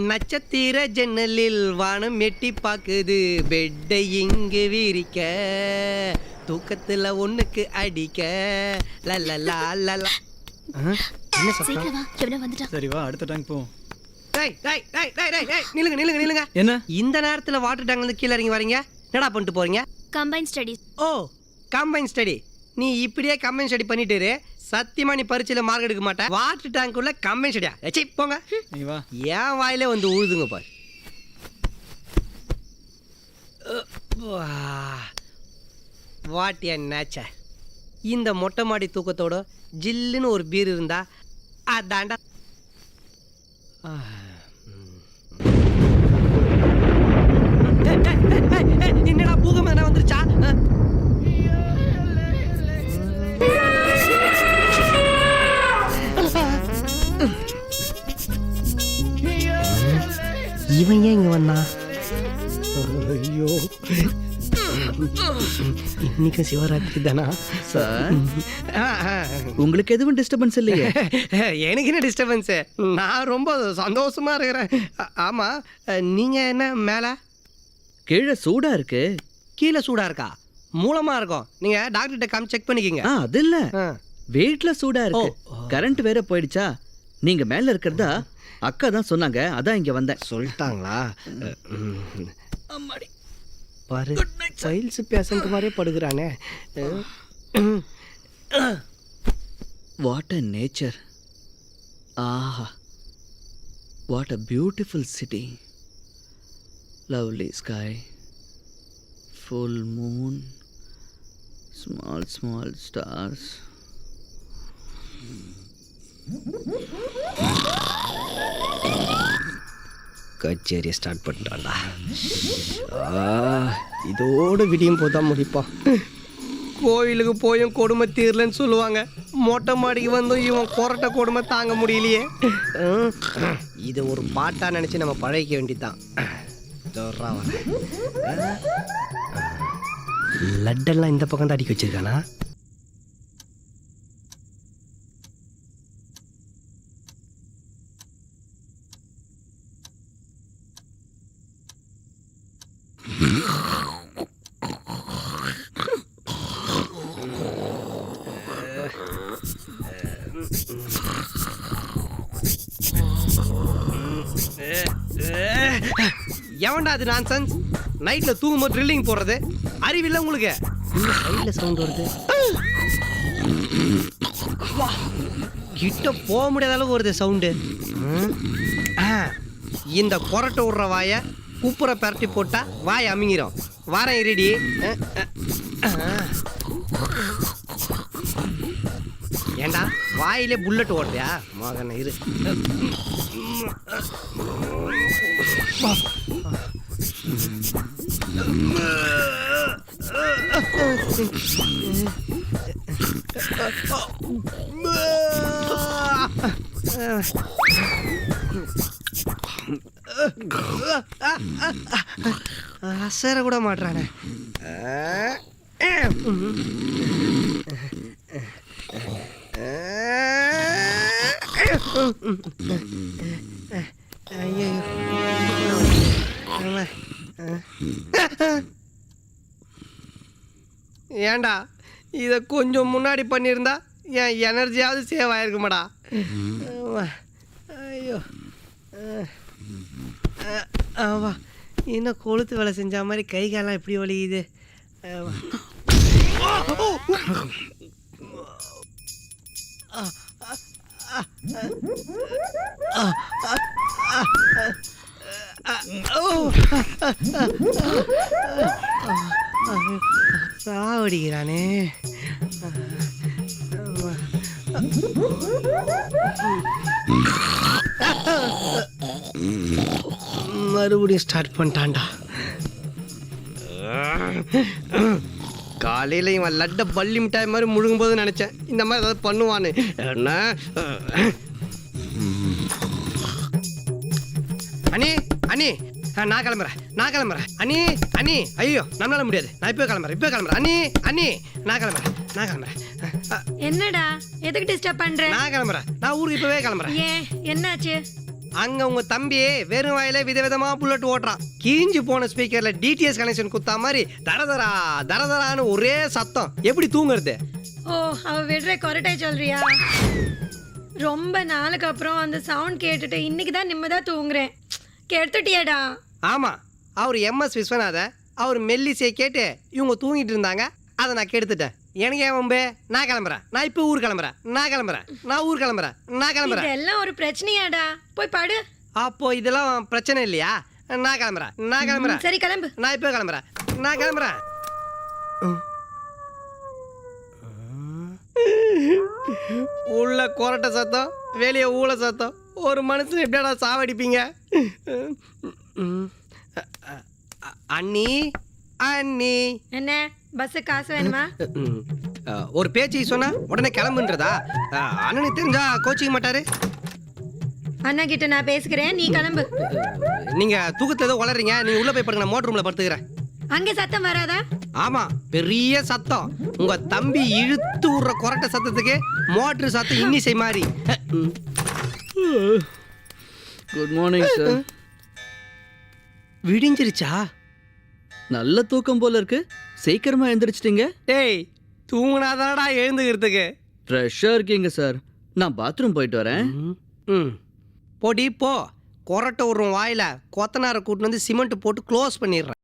நட்சத்திர ஜன்னலில் வானம் எட்டி பாக்குது, பெட்டை இங்கு விரிக்க, தூக்கத்துல ஒண்ணுக்கு அடிக்க. லலலா லலா. என்ன சத்தம்? சரி வா, அடுத்த டேங்க் போ. நில்லுங்க நில்லுங்க நில்லுங்க. என்ன இந்த நேரத்துல வாட்டர் டேங்க்ல இருந்து கீழ இறங்கி வரீங்க? என்னடா பண்ணிட்டு போறீங்க? Combine studies. ஓ, கம்பைன் ஸ்டடி. நீ இப்படியே கம்பைன் ஸ்டடி பண்ணிட்டு இரு. சத்தியமா நீ பரீட்சையில மார்க் எடுக்க மாட்டேன். வாட்டர் டேங்க் உள்ள கம்பைன் ஸ்டடியா? ஏச்சி போங்க. நீ வா. ஏன் வாயிலே வந்து உழுதுங்க பாரு. What A nature. இந்த மொட்டை மாடி தூக்கத்தோட ஜில்லுன்னு ஒரு பீர் இருந்தா அதாண்டா. என்னடா பூகம் எதனா வந்துருச்சா? இவன் ஏன் இங்க வந்தா? ஐயோ, இன்னைக்கு சிவராத்திரி தானா சார்? உங்களுக்கு எதுவும் டிஸ்டர்பன்ஸ் இல்லையே? எனக்கு என்ன டிஸ்டர்பன்ஸ்? நான் ரொம்ப சந்தோஷமா இருக்கிறேன். ஆமா, நீங்க என்ன மேல? கீழே சூடா இருக்கு. கீழே சூடா இருக்கா? மூலமா இருக்கும். நீங்க டாக்டர்கிட்ட காமி செக் பண்ணிக்கங்க. அது இல்ல, வீட்ல சூடா இருக்கு. கரண்ட் வேற போயிடுச்சா. நீங்க மேல இருக்கிறதா அக்கா தான் சொன்னாங்க, அதான் இங்க வந்தேன். சொல்லிட்டாங்களா? அம்மாடி பாரு, சைல்ஸ் பேஷண்ட் மாதிரியே படுகிறானே. What a nature. ஆஹா, what a beautiful city. Lovely sky, full moon, small small stars. கச்சேரியை ஸ்டார்ட் பண்ணிட்டான்டா. இதோடு விடியும் போதான் முடிப்பான். கோயிலுக்கு போயும் கொடுமை தீரலன்னு சொல்லுவாங்க. மொட்டை மாடிக்கு வந்தும் இவன் கொரட்டை கொடுமை தாங்க முடியலையே. இது ஒரு பாட்டா நினைச்சு நம்ம பழகிக்க வேண்டியதுதான். லட்டெல்லாம் இந்த பக்கம் தான் அடிக்க வச்சிருக்கானா? எவன்டா அது நான்சென்ஸ்? நைட்ல தூங்கும்போது ட்ரில்லிங் போடுறது அறிவில்லை உங்களுக்கு? சைட்ல சவுண்ட் வருது. கிட்ட போக முடியாத அளவுக்கு வருது சவுண்டு. இந்த கொரட்டை விடுற வாயை குப்புற பரட்டி போட்டா வாய் அமுங்கிரும். வாரம் இருடி. ஏண்டா வாயிலே புல்லட் ஓடுறியா மகன? இரு. அசர கூட மாட்டானே. ஐயோ, ஏண்டா இதை கொஞ்சம் முன்னாடி பண்ணியிருந்தா என் எனர்ஜியாவது சேவ் ஆயிருக்குமாடா. ஐயோ, ஆவா, இன்னும் கொளுத்து வேலை செஞ்ச மாதிரி கை காலெல்லாம் எப்படி வலிக்குது. சாவடிக்கிறானே. மறுபடியும் ஸ்டார்ட் பண்ணிட்டான்டா. காலையில் இவன் லட்டை பள்ளி மிட்டாய் மாதிரி முழுகும் போது நினச்சேன் இந்த மாதிரி ஏதாவது பண்ணுவான்னு. என்ன அண்ணி அண்ணி, நான் கிளம்புறேன் அண்ணி அண்ணி. ஐயோ, நம்மளால முடியாது. நான் இப்போ கிளம்புறேன் அண்ணி அண்ணி. நான் கிளம்புறேன். என்னடா, எதுக்கு டிஸ்டர்ப் பண்ற? நான் கிளம்புறேன். நான் ஊருக்கு இப்பவே கிளம்புறேன். ஏன், என்னாச்சு? அங்க உங்க தம்பி வெறும் வாயில விதவிதமா புல்லட் ஓட்டுறான். கீஞ்சு போன ஸ்பீக்கர்ல டிடிஎஸ் கனெக்ஷன் குத்தா மாதிரி தரதரா தரதரான்னு ஒரே சத்தம். எப்படி தூங்குறது? ஓ, அவ விடுற கொரட்டை சொல்றியா? ரொம்ப நாளுக்கு அப்புறம் அந்த சவுண்ட் கேட்டுட்டு இன்னைக்கு தான் நிம்மதியா தூங்குறேன். கெடுத்துட்டியடா. ஆமா, அவர் எம்எஸ் விஸ்வநாதன், அவர் மெல்லிசை கேட்டு இவங்க தூங்கிட்டு இருந்தாங்க. அதை நான் கெடுத்துட்டேன். எனக்கு ஏன் வம்பு? நான் கிளம்புறேன். நான் இப்போ ஊர் கிளம்புறேன். நான் கிளம்புறேன். நான் ஊர் கிளம்புறேன். நான் கிளம்புறேன். இதெல்லாம் ஒரு பிரச்சனையாடா? போய் படு. அப்போ இதெல்லாம் பிரச்சனை இல்லையா? நான் கிளம்புறேன். நான் கிளம்புறேன். சரி கிளம்பு. நான் இப்போ கிளம்புறேன். நான் கிளம்புறேன். உள்ள கொரட்டை சத்தம், வெளியே ஊழ சத்தம். ஒரு மனுஷன் எப்படியாடா சாவடிப்பீங்க? அண்ணி அண்ணி, என்ன பஸ் காசு வேணுமா? ஒரு பேச்சு சொன்னா உடனே கிளம்புன்றதா? அண்ணனுக்கு தெரிஞ்சா கோச்சிக்க மாட்டாரு. அண்ணா கிட்ட நான் பேசுகிறேன், நீ கிளம்பு. நீங்க தூக்கத்துல ஏதோ வளர்றீங்க. நீங்க உள்ள போய் படுங்க, நான் மோட்டர் ரூம்ல படுத்துக்கிறேன். அங்க சத்தம் வராதா? ஆமா, பெரிய சத்தம். உங்க தம்பி இழுத்து விடுற கொரட்டை சத்தத்துக்கு மோட்டர் சத்தம் இன்னிசை மாதிரி. Good morning sir. விடிஞ்சிருச்சா? நல்ல தூக்கம் போல இருக்கு. சீக்கிரமா எழுந்திரிச்சிட்டீங்க. டேய், தூங்குனாதானடா எழுந்துக்கிறதுக்கு. ஃப்ரெஷ்ஷா இருக்கீங்க சார். நான் பாத்ரூம் போயிட்டு வரேன். போடி போ. கொரட்டை விடுறோம் வாயில கொத்தனாரை கூட்டிட்டு வந்து சிமெண்ட் போட்டு க்ளோஸ் பண்ணிடுறேன்.